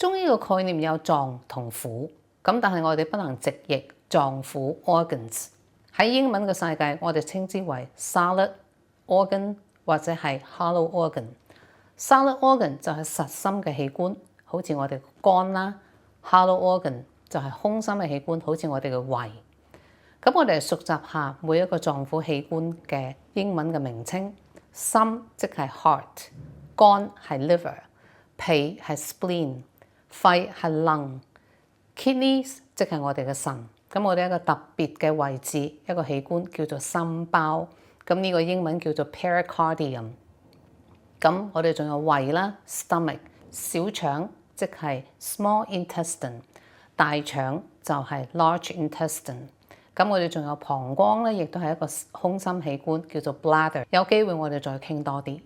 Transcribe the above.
中醫嘅概念有臟同腑，咁但係我哋不能直譯臟腑 organs。喺英文嘅世界，我哋稱之為 solid organ 或者係 hollow organ。solid organ 就係實心嘅器官，好似我哋嘅肝啦；hollow organ 就係空心嘅器官，好似我哋嘅胃。咁我哋熟習下每一個臟腑器官嘅英文嘅名稱。心即係 heart， 肝係 liver， 脾係 spleen， 肺係 lung，kidneys 即係我哋嘅腎。咁我哋一個特別嘅位置，一個器官叫做心包。咁呢個英文叫做 pericardium。咁我哋仲有胃啦 ，stomach， 小腸即係 small intestine， 大腸就係 large intestine。咁我哋仲有膀胱咧，亦都係一個空心器官，叫做 bladder。有機會我哋再傾多啲。